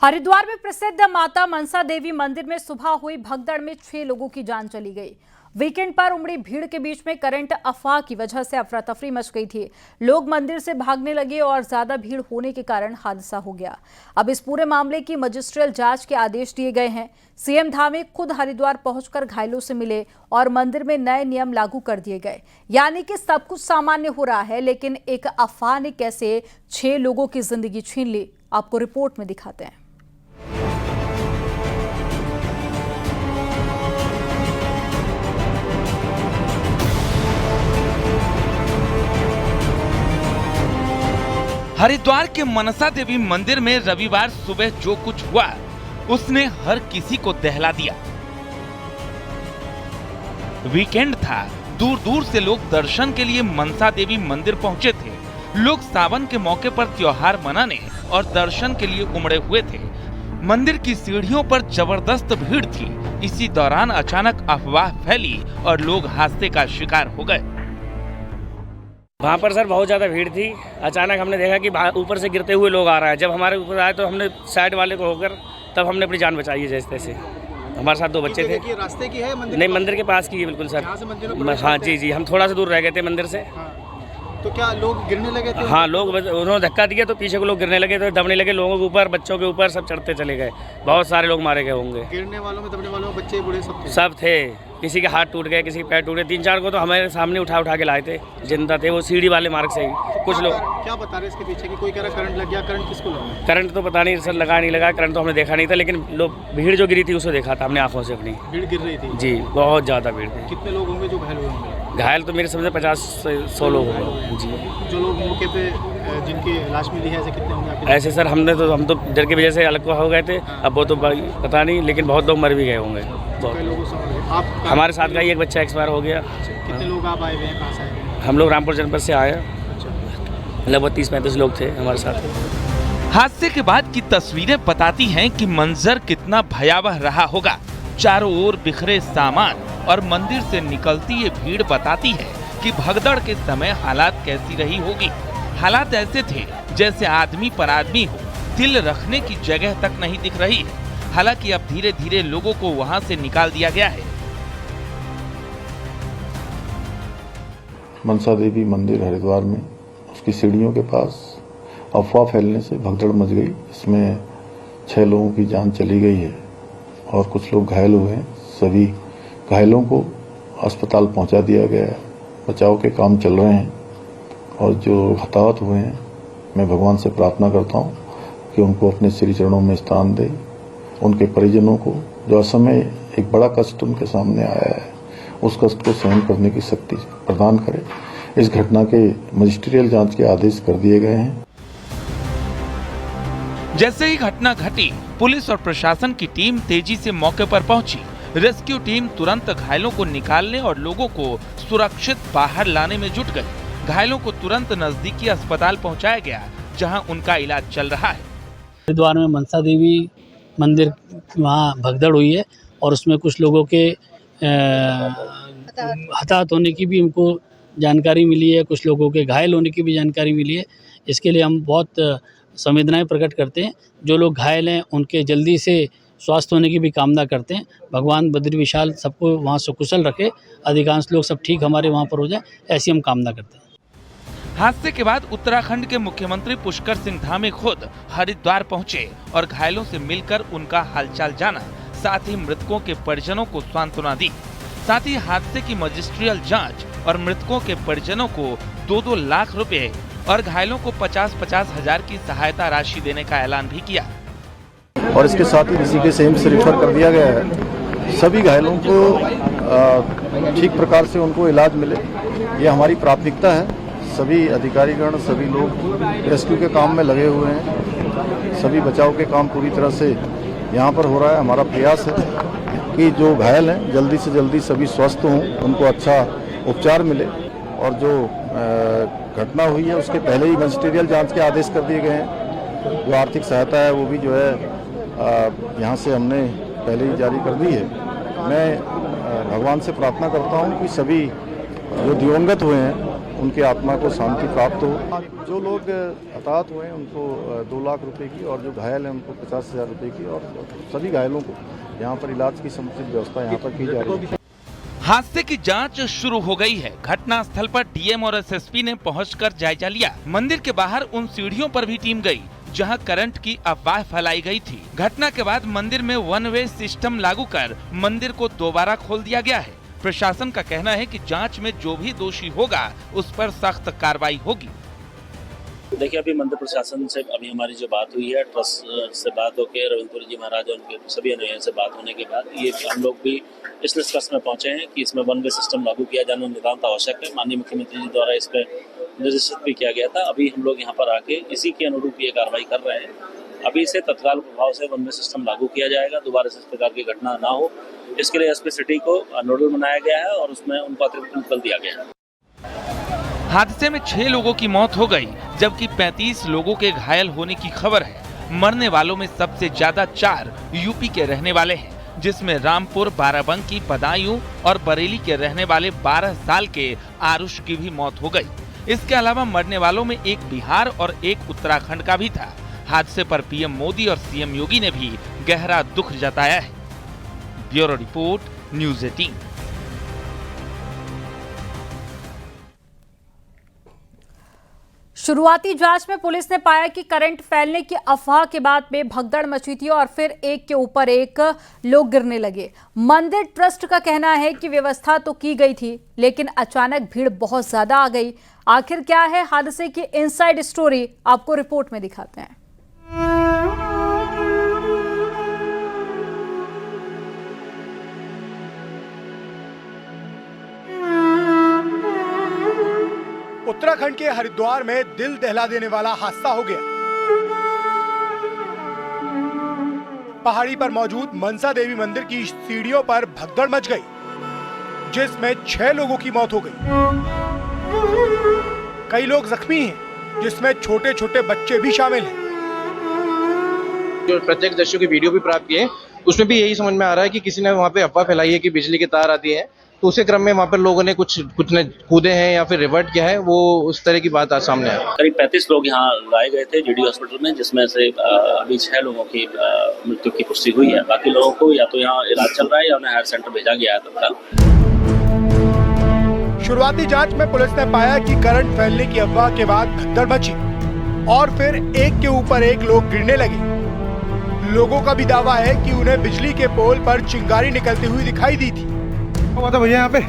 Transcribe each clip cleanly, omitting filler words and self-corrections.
हरिद्वार में प्रसिद्ध माता मनसा देवी मंदिर में सुबह हुई भगदड़ में 6 लोगों की जान चली गई। वीकेंड पर उमड़ी भीड़ के बीच में करंट अफवाह की वजह से अफरा तफरी मच गई थी। लोग मंदिर से भागने लगे और ज्यादा भीड़ होने के कारण हादसा हो गया। अब इस पूरे मामले की मजिस्ट्रियल जांच के आदेश दिए गए हैं। सीएम धामी खुद हरिद्वार पहुंचकर घायलों से मिले और मंदिर में नए नियम लागू कर दिए गए। यानी कि सब कुछ सामान्य हो रहा है, लेकिन एक अफवाह ने कैसे 6 लोगों की जिंदगी छीन ली, आपको रिपोर्ट में दिखाते हैं। हरिद्वार के मनसा देवी मंदिर में रविवार सुबह जो कुछ हुआ उसने हर किसी को दहला दिया। वीकेंड था, दूर दूर से लोग दर्शन के लिए मनसा देवी मंदिर पहुंचे थे। लोग सावन के मौके पर त्योहार मनाने और दर्शन के लिए उमड़े हुए थे। मंदिर की सीढ़ियों पर जबरदस्त भीड़ थी। इसी दौरान अचानक अफवाह फैली और लोग हादसे का शिकार हो गए। वहाँ पर सर बहुत ज़्यादा भीड़ थी। अचानक हमने देखा कि ऊपर से गिरते हुए लोग आ रहे हैं। जब हमारे ऊपर आए तो हमने साइड वाले को होकर तब हमने अपनी जान बचाई है जैसे तैसे। हमारे साथ 2 बच्चे थे। रास्ते की है मंदिर? नहीं, मंदिर के पास की है बिल्कुल सर। हाँ जी, हम थोड़ा सा दूर रह गए थे मंदिर से। तो क्या लोग गिरने लगे थे? हाँ, लोग उन्होंने धक्का दिया तो पीछे को लोग गिरने लगे थे, दबने लगे। लोगों के ऊपर, बच्चों के ऊपर सब चढ़ते चले गए। बहुत सारे लोग मारे गए होंगे। गिरने वालों में, दबने वालों में बच्चे बूढ़े सब थे। किसी के हाथ टूट गए, किसी के पैर टूट गए। 3-4 को तो हमारे सामने उठा के लाए थे, जिंदा थे। वो सीढ़ी वाले मार्ग से ही कुछ लोग। क्या बता रहे इसके पीछे कि कोई कह रहा करंट लग गया? करंट किसको लगा? करंट तो पता नहीं सर, लगा नहीं लगा। करंट तो हमने देखा नहीं था, लेकिन लोग भीड़ जो गिरी थी उसे देखा था हमने आंखों से अपनी। भीड़ गिर रही थी जी, बहुत ज़्यादा भीड़ थी। कितने लोग होंगे जो घायल हुए होंगे? घायल तो मेरे समझ 50 से 100 लोग होंगे जी। जो लोग मौके पे जिनकी लाश मिली है, ऐसे कितने होंगे? ऐसे सर हम तो डर की वजह से अलग हो गए थे। अब वो तो पता नहीं, लेकिन बहुत लोग मर भी गए होंगे। आप हमारे साथ का ही एक बच्चा एक्सपायर हो गया। कितने लोग आप आए हुए हैं? कहाँ से आए हैं? हम लोग रामपुर जनपद से आए। लगभग 30-35 लोग थे हमारे साथ। हादसे के बाद की तस्वीरें बताती हैं कि मंजर कितना भयावह रहा होगा। चारों ओर बिखरे सामान और मंदिर से निकलती ये भीड़ बताती है कि भगदड़ के समय हालात कैसी रही होगी। हालात ऐसे थे जैसे आदमी पर आदमी हो, दिल रखने की जगह तक नहीं दिख रही है। हालांकि अब धीरे धीरे लोगों को वहां से निकाल दिया गया है। मनसा देवी मंदिर हरिद्वार में उसकी सीढ़ियों के पास अफवाह फैलने से भगदड़ मच गई। इसमें 6 लोगों की जान चली गई है और कुछ लोग घायल हुए हैं। सभी घायलों को अस्पताल पहुंचा दिया गया है। बचाव के काम चल रहे हैं और जो हताहत हुए हैं, मैं भगवान से प्रार्थना करता हूं कि उनको अपने श्री चरणों में स्थान दे। उनके परिजनों को जो असमय एक बड़ा कष्ट उनके सामने आया है, उस कष्ट को सहन करने की शक्ति प्रदान करे। इस घटना के मजिस्ट्रियल जांच के आदेश कर दिए गए हैं। जैसे ही घटना घटी, पुलिस और प्रशासन की टीम तेजी से मौके पर पहुंची। रेस्क्यू टीम तुरंत घायलों को निकालने और लोगों को सुरक्षित बाहर लाने में जुट गई। घायलों को तुरंत नजदीकी अस्पताल पहुंचाया गया, जहां उनका इलाज चल रहा है। हरिद्वार में मनसा देवी मंदिर वहाँ भगदड़ हुई है और उसमें कुछ लोगों के हताहत होने की भी उनको जानकारी मिली है। कुछ लोगों के घायल होने की भी जानकारी मिली है। इसके लिए हम बहुत संवेदनाएं प्रकट करते हैं। जो लोग घायल हैं उनके जल्दी से स्वस्थ होने की भी कामना करते हैं। भगवान बद्री विशाल सबको वहाँ सुकुशल रखे, अधिकांश लोग सब ठीक हमारे वहाँ पर हो जाए, ऐसी हम कामना करते हैं। हादसे के बाद उत्तराखंड के मुख्यमंत्री पुष्कर सिंह धामी खुद हरिद्वार पहुंचे और घायलों से मिलकर उनका हालचाल जाना, साथ ही मृतकों के परिजनों को सांत्वना दी। साथ ही हादसे की मजिस्ट्रियल जांच और मृतकों के परिजनों को 2-2 लाख रुपए और घायलों को 50-50 हजार की सहायता राशि देने का ऐलान भी किया। और इसके साथ ही ऋषिकेश एम्स से रेफर कर दिया गया है। सभी घायलों को ठीक प्रकार से उनको इलाज मिले, ये हमारी प्राथमिकता है। सभी अधिकारीगण, सभी लोग रेस्क्यू के काम में लगे हुए हैं। सभी बचाव के काम पूरी तरह से यहाँ पर हो रहा है। हमारा प्रयास है कि जो घायल हैं जल्दी से जल्दी सभी स्वस्थ हों, उनको अच्छा उपचार मिले। और जो घटना हुई है उसके पहले ही मजिस्ट्रियल जांच के आदेश कर दिए गए हैं। जो आर्थिक सहायता है वो भी जो है यहाँ से हमने पहले ही जारी कर दी है। मैं भगवान से प्रार्थना करता हूँ कि सभी जो दिवंगत हुए हैं उनकी आत्मा को शांति प्राप्त हो। जो लोग हताहत हुए हैं उनको 2 लाख रुपए की और जो घायल हैं उनको 50,000 रुपए की और सभी घायलों को यहाँ पर इलाज की समुचित व्यवस्था यहाँ पर की जा रही है। हादसे की जांच शुरू हो गई है। घटना स्थल पर डीएम और एसएसपी ने पहुंचकर जायजा लिया। मंदिर के बाहर उन सीढ़ियों पर भी टीम गई जहां करंट की अफवाह फैलाई गई थी। घटना के बाद मंदिर में 1 वे सिस्टम लागू कर मंदिर को दोबारा खोल दिया गया है। प्रशासन का कहना है कि जांच में जो भी दोषी होगा उस पर सख्त कार्रवाई होगी। देखिए, अभी मंदिर प्रशासन से अभी हमारी जो बात हुई है, ट्रस्ट से बात होकर रविंद्र जी महाराज और उनके सभी अनुयायियों से बात होने के बाद ये हम लोग भी इस निष्कर्ष में पहुंचे हैं कि इसमें 1 वे सिस्टम लागू किया जाना नितांत आवश्यक है। माननीय मुख्यमंत्री जी द्वारा इस पर निर्देशित भी किया गया था। अभी हम लोग यहाँ पर आके इसी के अनुरूप ये कार्रवाई कर रहे हैं। अभी से तत्काल प्रभाव से 1 वे सिस्टम लागू किया जाएगा। दोबारा से इस प्रकार की घटना ना हो, इसके लिए एसपी सिटी को नोडल बनाया गया है और उसमें उनको अतिरिक्त बल दिया गया है। हादसे में 6 लोगों की मौत हो गई, जबकि 35 लोगों के घायल होने की खबर है। मरने वालों में सबसे ज्यादा 4 यूपी के रहने वाले हैं, जिसमें रामपुर, बाराबंकी, बदायूं और बरेली के रहने वाले 12 साल के आरुष की भी मौत हो गई। इसके अलावा मरने वालों में एक बिहार और एक उत्तराखंड का भी था। हादसे पर पीएम मोदी और सीएम योगी ने भी गहरा दुख जताया है। Bureau report, news 18। शुरुआती जांच में पुलिस ने पाया कि करंट फैलने की अफवाह के बाद में भगदड़ मची थी और फिर एक के ऊपर एक लोग गिरने लगे। मंदिर ट्रस्ट का कहना है कि व्यवस्था तो की गई थी, लेकिन अचानक भीड़ बहुत ज्यादा आ गई। आखिर क्या है हादसे की इनसाइड स्टोरी, आपको रिपोर्ट में दिखाते हैं। उत्तराखंड के हरिद्वार में दिल दहला देने वाला हादसा हो गया। पहाड़ी पर मौजूद मनसा देवी मंदिर की सीढ़ियों पर भगदड़ मच गई, जिसमें 6 लोगों की मौत हो गई। कई लोग जख्मी हैं, जिसमें छोटे छोटे बच्चे भी शामिल हैं। जो प्रत्यक्षदर्शियों की वीडियो भी प्राप्त किए, उसमें भी यही समझ में आ रहा है कि किसी ने वहाँ पे अफवाह फैलाई है कि बिजली की तार आती है, तो उसी क्रम में वहाँ पर लोगों ने कुछ ने कूदे हैं या फिर रिवर्ट किया है, वो उस तरह की बात आज सामने आई। करीब 35 लोग यहाँ लाए गए थे जीडी हॉस्पिटल में, जिसमें से अभी 6 लोगों की मृत्यु की पुष्टि हुई है। बाकी लोगों को या तो यहाँ इलाज चल रहा है या उन्हें हायर सेंटर भेजा गया है तत्काल। शुरुआती जांच में पुलिस ने पाया कि करंट फैलने की अफवाह के बाद भगदड़ मची और फिर एक के ऊपर एक लोग गिरने लगे। लोगों का भी दावा है कि उन्हें बिजली के पोल पर चिंगारी निकलती हुई दिखाई दी थी। भैया यहाँ पे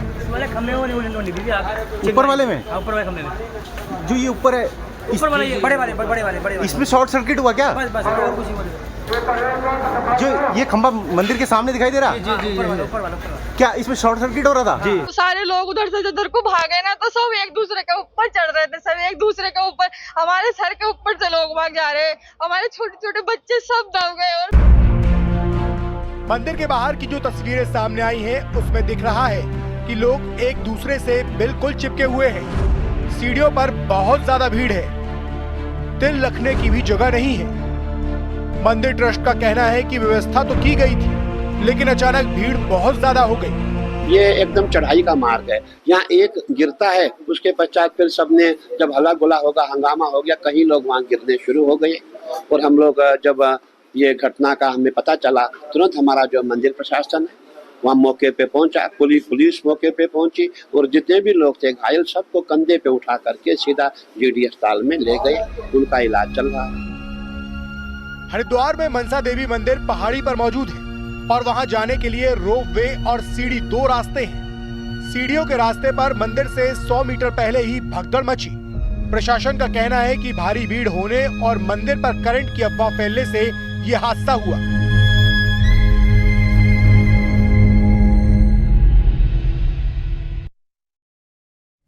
ऊपर वाले में, ऊपर वाले खंभे में जो ये ऊपर है, ऊपर वाले ये बड़े वाले इसमें शॉर्ट सर्किट हुआ क्या? बस और कुछ नहीं। जो ये खंभा मंदिर के सामने दिखाई दे रहा, जी ऊपर वाला क्या इसमें शॉर्ट सर्किट हो रहा था? जी। तो सारे लोग उधर से उधर को भागे ना, तो सब एक दूसरे के ऊपर चढ़ रहे थे, सब एक दूसरे के ऊपर, हमारे सर के ऊपर से लोग भाग जा रहे, हमारे छोटे छोटे बच्चे सब दब गए। और मंदिर के बाहर की जो तस्वीरें सामने आई हैं, उसमें दिख रहा है कि लोग एक दूसरे से बिल्कुल चिपके हुए हैं। सीढ़ियों पर बहुत ज्यादा भीड़ है, तिल रखने की भी जगह नहीं है। मंदिर ट्रस्ट का कहना है कि व्यवस्था तो की गई थी, लेकिन अचानक भीड़ बहुत ज्यादा हो गई। ये एकदम चढ़ाई का मार्ग है, यहाँ एक गिरता है, उसके पश्चात फिर सबने जब हल्ला गुला होगा, हंगामा हो गया, कहीं लोग वहाँ गिरने शुरू हो गए। और हम लोग जब ये घटना का हमें पता चला, तुरंत हमारा जो मंदिर प्रशासन है वहाँ मौके पे पहुंचा, पुलिस मौके पे पहुंची और जितने भी लोग थे घायल सबको कंधे पे उठा करके सीधा जीडी अस्पताल में ले गए, उनका इलाज चल रहा है। हरिद्वार में मनसा देवी मंदिर पहाड़ी पर मौजूद है और वहां जाने के लिए रोप वे और सीढ़ी 2 रास्ते हैं। सीढ़ियों के रास्ते पर मंदिर से 100 मीटर पहले ही भगदड़ मची। प्रशासन का कहना है कि भारी भीड़ होने और मंदिर पर करंट की अफवाह फैलने से ये हादसा हुआ।